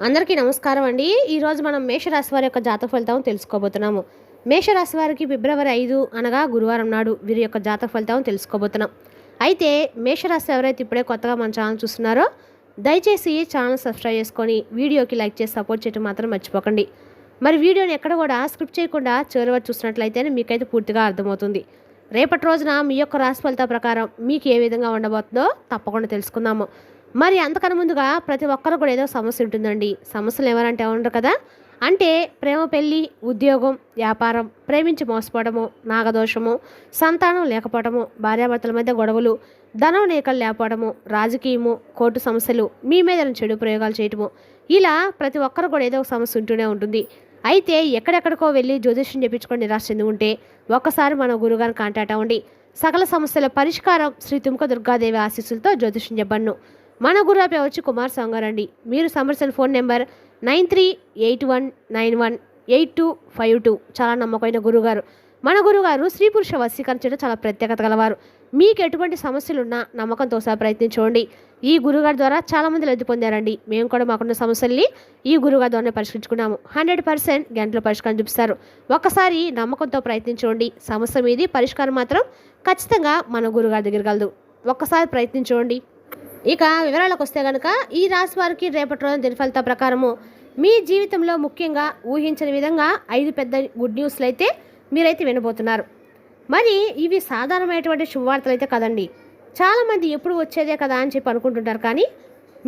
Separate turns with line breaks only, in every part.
అందరికీ నమస్కారం అండి. ఈరోజు మనం మేషరాశి వారి యొక్క జాతక ఫలితం తెలుసుకోబోతున్నాము. మేషరాశి వారికి ఫిబ్రవరి 5 అనగా గురువారం నాడు వీరి యొక్క జాతక ఫలితం తెలుసుకోబోతున్నాం. అయితే మేషరాశి ఎవరైతే ఇప్పుడే కొత్తగా మన ఛానల్ చూస్తున్నారో దయచేసి ఛానల్ సబ్స్క్రైబ్ చేసుకొని వీడియోకి లైక్ చేసి సపోర్ట్ చేయడం మాత్రం మర్చిపోకండి. మరి వీడియోని ఎక్కడ కూడా స్క్రిప్ట్ చేయకుండా చివరి వరకు చూసినట్లయితేనే మీకైతే పూర్తిగా అర్థమవుతుంది. రేపటి రోజున మీ యొక్క రాశి ఫలితాల ప్రకారం మీకు ఏ విధంగా ఉండబోతుందో తప్పకుండా తెలుసుకుందాము. మరి అంతకన్నా ముందుగా ప్రతి ఒక్కరు కూడా ఏదో సమస్య ఉంటుందండి. సమస్యలు ఎవరంటే ఉండరు కదా, అంటే ప్రేమ, పెళ్ళి, ఉద్యోగం, వ్యాపారం, ప్రేమించి మోసపోవడము, నాగదోషము, సంతానం లేకపోవడము, భార్యాభర్తల మధ్య గొడవలు, ధనం నేకలు లేకపోవడము, రాజకీయము, కోర్టు సమస్యలు, మీ మీద చెడు ప్రయోగాలు చేయటము, ఇలా ప్రతి ఒక్కరు కూడా ఏదో ఒక సమస్య ఉంటూనే ఉంటుంది. అయితే ఎక్కడెక్కడికో వెళ్ళి జ్యోతిష్యం చెప్పించుకొని నిరాశ చెంది ఉంటే ఒక్కసారి మన గురుగారిని కాంటాక్ట్ అవ్వండి. సకల సమస్యల పరిష్కారం శ్రీ తుమ్క దుర్గాదేవి ఆశీస్సులతో జ్యోతిష్యం చెప్పను. మన గురువు వచ్చి కుమార్ సంగారండి. మీరు సంప్రదించిన ఫోన్ నెంబర్ 9381918252. చాలా నమ్మకమైన గురుగారు. మన గురుగారు స్త్రీ పురుష వశీకరణ చేయడం చాలా ప్రత్యేకత గలవారు. మీకు ఎటువంటి సమస్యలున్నా నమ్మకంతో ఒకసారి ప్రయత్నించండి. ఈ గురుగారి ద్వారా చాలామంది లబ్ధి పొందారండి. మేము కూడా మాకున్న సమస్యల్ని ఈ గురుగారి ద్వారానే పరిష్కరించుకున్నాము. 100% గంటలో పరిష్కారం చూపిస్తారు. ఒక్కసారి నమ్మకంతో ప్రయత్నించండి. సమస్య మీది పరిష్కారం మాత్రం ఖచ్చితంగా మన గురుగారి దగ్గర కలదు. ఒక్కసారి ప్రయత్నించండి. ఇక వివరాలకు వస్తే కనుక ఈ రాశి వారికి రేపటి రోజున దిన ఫలితాల ప్రకారము మీ జీవితంలో ముఖ్యంగా ఊహించని విధంగా 5 పెద్ద గుడ్ న్యూస్లు అయితే మీరైతే వినబోతున్నారు. మరి ఇవి సాధారణమైనటువంటి శుభవార్తలు అయితే కదండి. చాలామంది ఎప్పుడు వచ్చేదే కదా అని చెప్పి అనుకుంటుంటారు. కానీ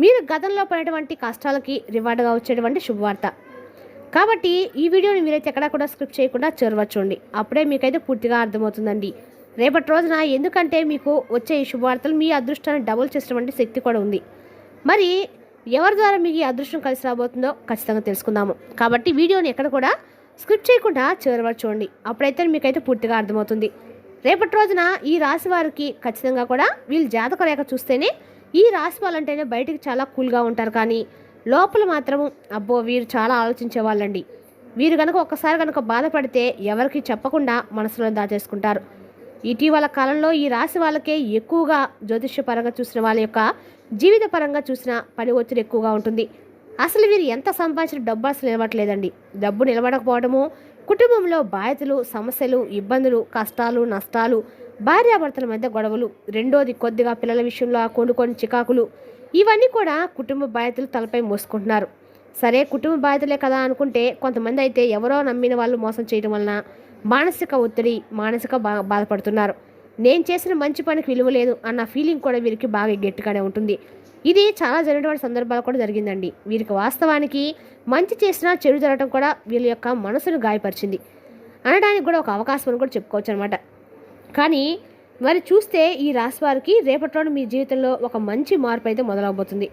మీరు గతంలో పడినటువంటి కష్టాలకి రివార్డుగా వచ్చేటువంటి శుభవార్త కాబట్టి ఈ వీడియోని మీరైతే ఎక్కడా కూడా స్క్రిప్ట్ చేయకుండా చేరవచ్చండి. అప్పుడే మీకైతే పూర్తిగా అర్థమవుతుందండి రేపటి రోజున. ఎందుకంటే మీకు వచ్చే ఈ శుభవార్తలు మీ అదృష్టాన్ని డబుల్ చేసినటువంటి శక్తి కూడా ఉంది. మరి ఎవరి ద్వారా మీకు ఈ అదృష్టం కలిసి రాబోతుందో ఖచ్చితంగా తెలుసుకుందాము. కాబట్టి వీడియోని ఎక్కడ కూడా స్క్రిప్ట్ చేయకుండా చివరి వరకు చూడండి. అప్పుడైతే మీకైతే పూర్తిగా అర్థమవుతుంది. రేపటి రోజున ఈ రాశి వారికి ఖచ్చితంగా కూడా వీళ్ళు జాతక రేఖ చూస్తేనే ఈ రాశి వాళ్ళంటేనే బయటికి చాలా కూల్గా ఉంటారు. కానీ లోపల మాత్రం అబ్బో వీరు చాలా ఆలోచించే వాళ్ళండి. వీరు కనుక ఒక్కసారి కనుక బాధపడితే ఎవరికి చెప్పకుండా మనసులో దాచేసుకుంటారు. ఇటీవల కాలంలో ఈ రాశి వాళ్ళకే ఎక్కువగా జ్యోతిష్యపరంగా చూసిన వాళ్ళ యొక్క జీవిత పరంగా చూసిన పని ఒత్తిడి ఎక్కువగా ఉంటుంది. అసలు వీరు ఎంత సంపాదించిన డబ్బు అసలు నిలబడలేదండి. డబ్బు నిలబడకపోవడము, కుటుంబంలో బాధ్యతలు, సమస్యలు, ఇబ్బందులు, కష్టాలు, నష్టాలు, భార్యాభర్తల మధ్య గొడవలు, రెండోది కొద్దిగా పిల్లల విషయంలో కొన్ని చికాకులు, ఇవన్నీ కూడా కుటుంబ బాధ్యతలు తలపై మోసుకుంటున్నారు. సరే కుటుంబ బాధ్యతలే కదా అనుకుంటే కొంతమంది అయితే ఎవరో నమ్మిన వాళ్ళు మోసం చేయడం వలన మానసిక ఒత్తిడి, మానసిక బాధపడుతున్నారు. నేను చేసిన మంచి పనికి విలువ లేదు అన్న ఫీలింగ్ కూడా వీరికి బాగా గట్టిగానే ఉంటుంది. ఇది చాలా జరిగినటువంటి సందర్భాలు కూడా జరిగిందండి. వీరికి వాస్తవానికి మంచి చేసినా చెడు జరగడం కూడా వీళ్ళ యొక్క మనసును గాయపరిచింది అనడానికి కూడా ఒక అవకాశం అని కూడా చెప్పుకోవచ్చు అనమాట. కానీ మరి చూస్తే ఈ రాశి వారికి రేపటిలో మీ జీవితంలో ఒక మంచి మార్పు అయితే మొదలవబోతుంది.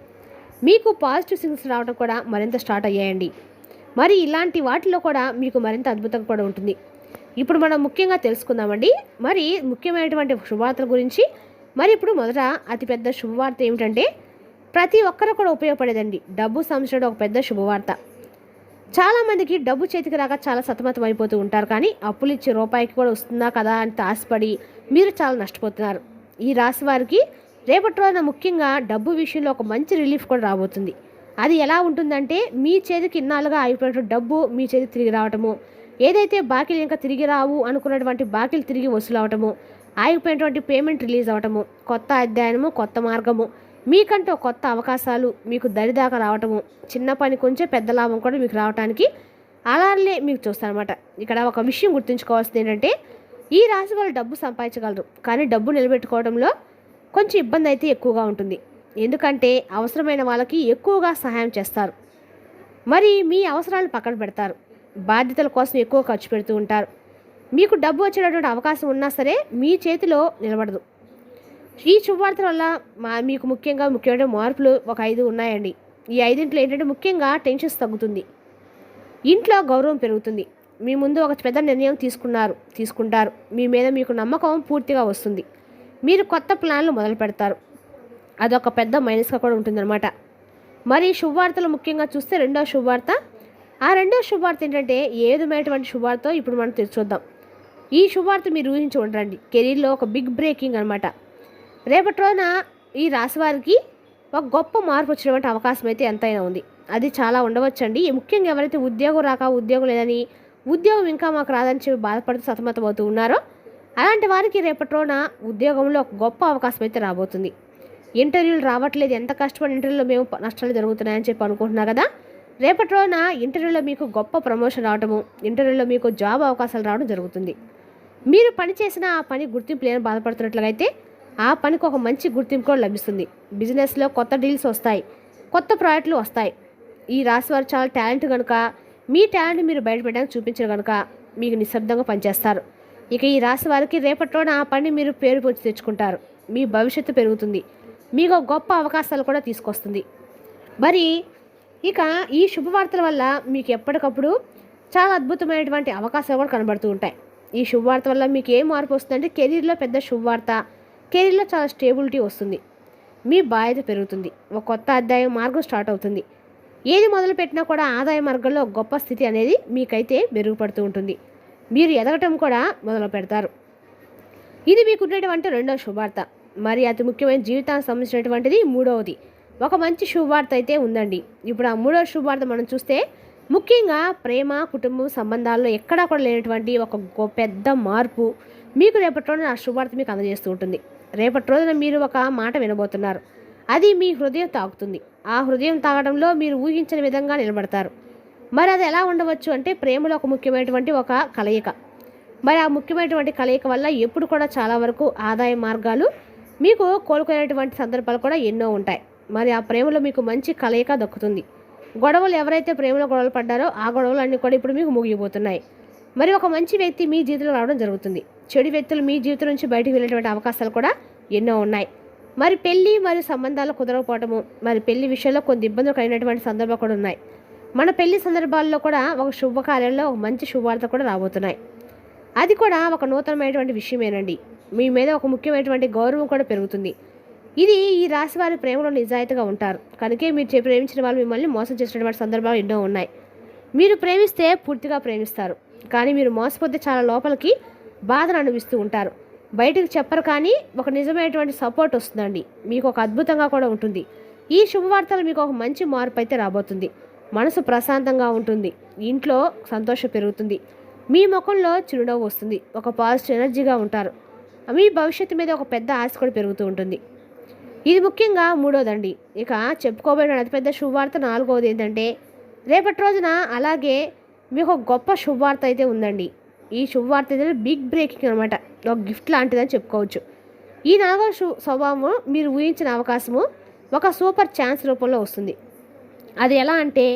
మీకు పాజిటివ్ సిగ్నల్స్ రావడం కూడా మరింత స్టార్ట్ అయ్యాయండి. మరి ఇలాంటి వాటిలో కూడా మీకు మరింత అద్భుతంగా కూడా ఉంటుంది. ఇప్పుడు మనం ముఖ్యంగా తెలుసుకుందామండి మరి ముఖ్యమైనటువంటి శుభవార్తల గురించి. మరి ఇప్పుడు మొదట అతిపెద్ద శుభవార్త ఏమిటంటే ప్రతి ఒక్కరు కూడా ఉపయోగపడేదండి. డబ్బు సంబంధించిన ఒక పెద్ద శుభవార్త. చాలామందికి డబ్బు చేతికి రాక చాలా సతమతం అయిపోతూ ఉంటారు. కానీ అప్పులు ఇచ్చే రూపాయికి కూడా వస్తుందా కదా అని ఆశపడి మీరు చాలా నష్టపోతున్నారు. ఈ రాశి వారికి రేపటి రోజున ముఖ్యంగా డబ్బు విషయంలో ఒక మంచి రిలీఫ్ కూడా రాబోతుంది. అది ఎలా ఉంటుందంటే మీ చేతికి ఇన్నాళ్ళుగా అయిపోయినటువంటి డబ్బు మీ చేతికి తిరిగి రావటము, ఏదైతే బాకీలు ఇంకా తిరిగి రావు అనుకున్నటువంటి బాకీలు తిరిగి వసూలు అవటము, ఆగిపోయినటువంటి పేమెంట్ రిలీజ్ అవటము, కొత్త అధ్యయనము, కొత్త మార్గము, మీకంటూ కొత్త అవకాశాలు మీకు దరిదాకా రావటము, చిన్న పని కొంచెం పెద్ద లాభం కూడా మీకు రావడానికి అలానే మీకు చూస్తారనమాట. ఇక్కడ ఒక విషయం గుర్తుంచుకోవాల్సింది ఏంటంటే ఈ రాశి వాళ్ళు డబ్బు సంపాదించగలరు. కానీ డబ్బు నిలబెట్టుకోవడంలో కొంచెం ఇబ్బంది అయితే ఎక్కువగా ఉంటుంది. ఎందుకంటే అవసరమైన వాళ్ళకి ఎక్కువగా సహాయం చేస్తారు. మరి మీ అవసరాలు పక్కన పెడతారు. బాధ్యతల కోసం ఎక్కువ ఖర్చు పెడుతూ ఉంటారు. మీకు డబ్బు వచ్చేటటువంటి అవకాశం ఉన్నా సరే మీ చేతిలో నిలబడదు. ఈ శుభవార్తల వల్ల మీకు ముఖ్యమైన మార్పులు ఒక 5 ఉన్నాయండి. ఈ 5 ఏంటంటే ముఖ్యంగా టెన్షన్స్ తగ్గుతుంది, ఇంట్లో గౌరవం పెరుగుతుంది, మీ ముందు ఒక పెద్ద నిర్ణయం తీసుకుంటారు, మీ మీద మీకు నమ్మకం పూర్తిగా వస్తుంది, మీరు కొత్త ప్లాన్లు మొదలు పెడతారు. అదొక పెద్ద మైనస్గా కూడా ఉంటుందన్నమాట. మరి శుభవార్తలు ముఖ్యంగా చూస్తే రెండో శుభవార్త. ఆ రెండో శుభవార్త ఏంటంటే ఏ విధమైనటువంటి శుభవార్త ఇప్పుడు మనం చూద్దాం. ఈ శుభవార్త మీరు ఊహించి ఉండరండి. కెరీర్లో ఒక బిగ్ బ్రేకింగ్ అనమాట. రేపటి రోజున ఈ రాశి వారికి ఒక గొప్ప మార్పు వచ్చినటువంటి అవకాశం అయితే ఎంతైనా ఉంది. అది చాలా ఉండవచ్చండి. ముఖ్యంగా ఎవరైతే ఉద్యోగం రాక ఉద్యోగం లేదని, ఉద్యోగం ఇంకా మాకు రాదని చెప్పి బాధపడుతూ సతమతమవుతూ ఉన్నారో అలాంటి వారికి రేపటి రోజున ఉద్యోగంలో ఒక గొప్ప అవకాశం అయితే రాబోతుంది. ఇంటర్వ్యూలు రావట్లేదు, ఎంత కష్టపడి ఇంటర్వ్యూలో మేము నష్టాలు జరుగుతున్నాయని చెప్పి అనుకుంటున్నారు కదా, రేపటి రోజున ఇంటర్వ్యూలో మీకు గొప్ప ప్రమోషన్ రావడము, ఇంటర్వ్యూలో మీకు జాబ్ అవకాశాలు రావడం జరుగుతుంది. మీరు పని చేసిన ఆ పని గుర్తింపు లేని బాధపడుతున్నట్లయితే ఆ పనికి ఒక మంచి గుర్తింపు కూడా లభిస్తుంది. బిజినెస్లో కొత్త డీల్స్ వస్తాయి, కొత్త ప్రాజెక్టులు వస్తాయి. ఈ రాశి వారు చాలా టాలెంట్ కనుక మీ టాలెంట్ మీరు బయటపెట్టడానికి చూపించారు కనుక మీకు నిశ్శబ్దంగా పనిచేస్తారు. ఇక ఈ రాశి వారికి రేపటి రోజున ఆ పని మీరు పేరు పొంచి తెచ్చుకుంటారు. మీ భవిష్యత్తు పెరుగుతుంది, మీకు గొప్ప అవకాశాలు కూడా తీసుకొస్తుంది. మరి ఇక ఈ శుభవార్తల వల్ల మీకు ఎప్పటికప్పుడు చాలా అద్భుతమైనటువంటి అవకాశాలు కూడా కనబడుతూ ఉంటాయి. ఈ శుభవార్త వల్ల మీకు ఏం మార్పు వస్తుందంటే కెరీర్లో పెద్ద శుభవార్త, కెరీర్లో చాలా స్టేబిలిటీ వస్తుంది, మీ బాధ్యత పెరుగుతుంది, ఒక కొత్త అధ్యాయం మార్గం స్టార్ట్ అవుతుంది. ఏది మొదలుపెట్టినా కూడా ఆదాయ మార్గంలో గొప్ప స్థితి అనేది మీకైతే మెరుగుపడుతూ ఉంటుంది. మీరు ఎదగటం కూడా మొదలు పెడతారు. ఇది మీకు ఉండేటువంటి రెండవ శుభవార్త. మరి అతి ముఖ్యమైన జీవితానికి సంబంధించినటువంటిది మూడవది. ఒక మంచి శుభవార్త అయితే ఉందండి. ఇప్పుడు ఆ మూడవ శుభవార్త మనం చూస్తే ముఖ్యంగా ప్రేమ, కుటుంబం సంబంధాల్లో ఎక్కడా కూడా లేనటువంటి ఒక పెద్ద మార్పు మీకు రేపటి రోజున ఆ శుభవార్త మీకు అందజేస్తూ ఉంటుంది. రేపటి రోజున మీరు ఒక మాట వినబోతున్నారు, అది మీ హృదయం తాకుతుంది. ఆ హృదయం తాగడంలో మీరు ఊహించని విధంగా నిలబడతారు. మరి అది ఎలా ఉండవచ్చు అంటే ప్రేమలో ఒక ముఖ్యమైనటువంటి ఒక కలయిక. మరి ఆ ముఖ్యమైనటువంటి కలయిక వల్ల ఎప్పుడు కూడా చాలా వరకు ఆదాయ మార్గాలు మీకు కోలుకునేటువంటి సందర్భాలు కూడా ఎన్నో ఉంటాయి. మరి ఆ ప్రేమలో మీకు మంచి కలయిక దక్కుతుంది. గొడవలు ఎవరైతే ప్రేమలో గొడవలు పడ్డారో ఆ గొడవలు అన్నీ కూడా ఇప్పుడు మీకు ముగిపోతున్నాయి. మరి ఒక మంచి వ్యక్తి మీ జీవితంలో రావడం జరుగుతుంది. చెడు వ్యక్తులు మీ జీవితం నుంచి బయటకు వెళ్ళేటువంటి అవకాశాలు కూడా ఎన్నో ఉన్నాయి. మరి పెళ్లి మరియు సంబంధాలు కుదరకపోవటము, మరి పెళ్లి విషయంలో కొన్ని ఇబ్బందులు కలిగినటువంటి సందర్భాలు కూడా ఉన్నాయి. మన పెళ్లి సందర్భాల్లో కూడా ఒక శుభకార్యంలో ఒక మంచి శుభవార్త కూడా రాబోతున్నాయి. అది కూడా ఒక నూతనమైనటువంటి విషయమేనండి. మీ మీద ఒక ముఖ్యమైనటువంటి గౌరవం కూడా పెరుగుతుంది. ఇది ఈ రాశి వారి ప్రేమలో నిజాయితీగా ఉంటారు కనుకే మీరు ప్రేమించిన వాళ్ళు మిమ్మల్ని మోసం చేసినటువంటి సందర్భాలు ఎన్నో ఉన్నాయి. మీరు ప్రేమిస్తే పూర్తిగా ప్రేమిస్తారు, కానీ మీరు మోసపోతే చాలా లోపలికి బాధను అనుభవిస్తూ ఉంటారు. బయటకు చెప్పరు, కానీ ఒక నిజమైనటువంటి సపోర్ట్ వస్తుందండి. మీకు ఒక అద్భుతంగా కూడా ఉంటుంది. ఈ శుభవార్తలు మీకు ఒక మంచి మార్పు అయితే రాబోతుంది. మనసు ప్రశాంతంగా ఉంటుంది, ఇంట్లో సంతోషం పెరుగుతుంది, మీ ముఖంలో చిరునవ్వు వస్తుంది, ఒక పాజిటివ్ ఎనర్జీగా ఉంటారు. మీ భవిష్యత్తు మీద ఒక పెద్ద ఆశ కూడా పెరుగుతూ ఉంటుంది. ఇది ముఖ్యంగా మూడోదండి. ఇక చెప్పుకోబోయిన అతిపెద్ద శుభవార్త నాలుగవది ఏంటంటే రేపటి రోజున అలాగే మీకు ఒక గొప్ప శుభవార్త అయితే ఉందండి. ఈ శుభవార్త అయితే బిగ్ బ్రేకింగ్ అనమాట, ఒక గిఫ్ట్ లాంటిదని చెప్పుకోవచ్చు. ఈ నాలుగవ స్వభావము మీరు ఊహించిన అవకాశము ఒక సూపర్ ఛాన్స్ రూపంలో వస్తుంది. అది ఎలా అంటే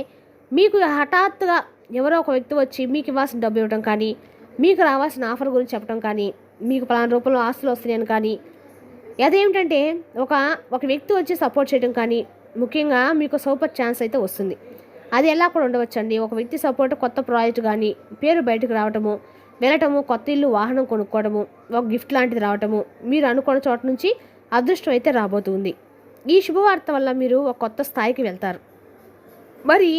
మీకు హఠాత్తుగా ఎవరో ఒక వ్యక్తి వచ్చి మీకు ఇవ్వాల్సిన డబ్బు ఇవ్వడం కానీ, మీకు రావాల్సిన ఆఫర్ గురించి చెప్పడం కానీ, మీకు పలానా రూపంలో ఆస్తులు వస్తున్నాయని కానీ, అదేమిటంటే ఒక వ్యక్తి వచ్చి సపోర్ట్ చేయడం కానీ, ముఖ్యంగా మీకు సూపర్ ఛాన్స్ అయితే వస్తుంది. అది ఎలా కూడా ఉండవచ్చు అండి. ఒక వ్యక్తి సపోర్ట్, కొత్త ప్రాజెక్ట్ కానీ, పేరు బయటకు రావటము, వెళ్ళటము, కొత్త ఇల్లు, వాహనం కొనుక్కోవడము, ఒక గిఫ్ట్ లాంటిది రావటము, మీరు అనుకున్న చోట నుంచి అదృష్టం అయితే రాబోతుంది. ఈ శుభవార్త వల్ల మీరు ఒక కొత్త స్థాయికి వెళ్తారు. మరి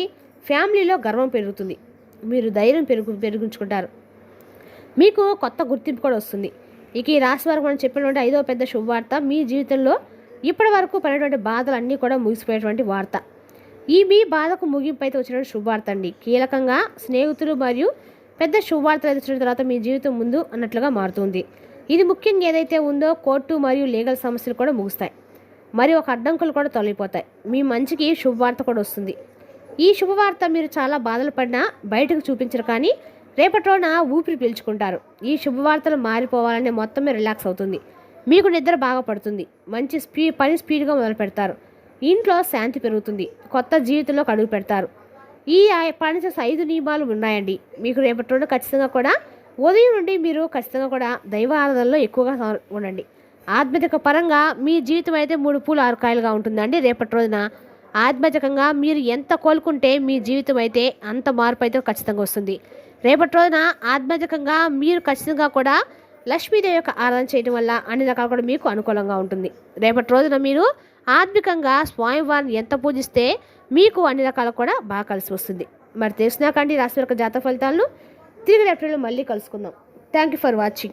ఫ్యామిలీలో గర్వం పెరుగుతుంది, మీరు ధైర్యం పెరుగుంచుకుంటారు, మీకు కొత్త గుర్తింపు కూడా వస్తుంది. ఇక ఈ రాశి వారికి మనం చెప్పినటువంటి ఐదవ పెద్ద శుభవార్త మీ జీవితంలో ఇప్పటి వరకు పడినటువంటి బాధలు అన్నీ కూడా ముగిసిపోయేటువంటి వార్త. ఈ మీ బాధకు ముగింపు అయితే వచ్చినటువంటి శుభవార్త అండి. కీలకంగా స్నేహితులు మరియు పెద్ద శుభవార్తలు అయితే వచ్చిన తర్వాత మీ జీవితం ముందు అన్నట్లుగా మారుతుంది. ఇది ముఖ్యంగా ఏదైతే ఉందో కోర్టు మరియు లీగల్ సమస్యలు కూడా ముగుస్తాయి, మరి ఒక అడ్డంకులు కూడా తొలగిపోతాయి. మీ మంచికి శుభవార్త కూడా వస్తుంది. ఈ శుభవార్త మీరు చాలా బాధలు పడినా బయటకు చూపించరు, కానీ రేపటి రోజున ఊపిరి పీల్చుకుంటారు. ఈ శుభవార్తలు మారిపోవాలనే మొత్తం రిలాక్స్ అవుతుంది, మీకు నిద్ర బాగా పడుతుంది, మంచి పని స్పీడ్గా మొదలు పెడతారు, ఇంట్లో శాంతి పెరుగుతుంది, కొత్త జీవితంలోకి అడుగు పెడతారు. ఈ పాటించిన 5 నియమాలు ఉన్నాయండి. మీకు రేపటి రోజున ఖచ్చితంగా కూడా ఉదయం నుండి మీరు ఖచ్చితంగా కూడా దైవ ఆరాధనలో ఎక్కువగా ఉండండి. ఆధ్యాత్మిక పరంగా మీ జీవితం అయితే 3 పూలు 6 కాయలుగా ఉంటుందండి. రేపటి రోజున ఆధ్యాత్మికంగా మీరు ఎంత కోలుకుంటే మీ జీవితం అయితే అంత మార్పు అయితే ఖచ్చితంగా వస్తుంది. రేపటి రోజున ఆధ్యాత్మికంగా మీరు ఖచ్చితంగా కూడా లక్ష్మీదేవి యొక్క ఆరాధన చేయడం వల్ల అన్ని రకాలు కూడా మీకు అనుకూలంగా ఉంటుంది. రేపటి రోజున మీరు ఆత్మికంగా స్వామివారిని ఎంత పూజిస్తే మీకు అన్ని రకాలు కూడా బాగా కలిసి వస్తుంది. మరి తెలిసినాకండి రాశి యొక్క జాతక ఫలితాలను తిరిగి రేపటి మళ్ళీ కలుసుకుందాం. Thank you for watching.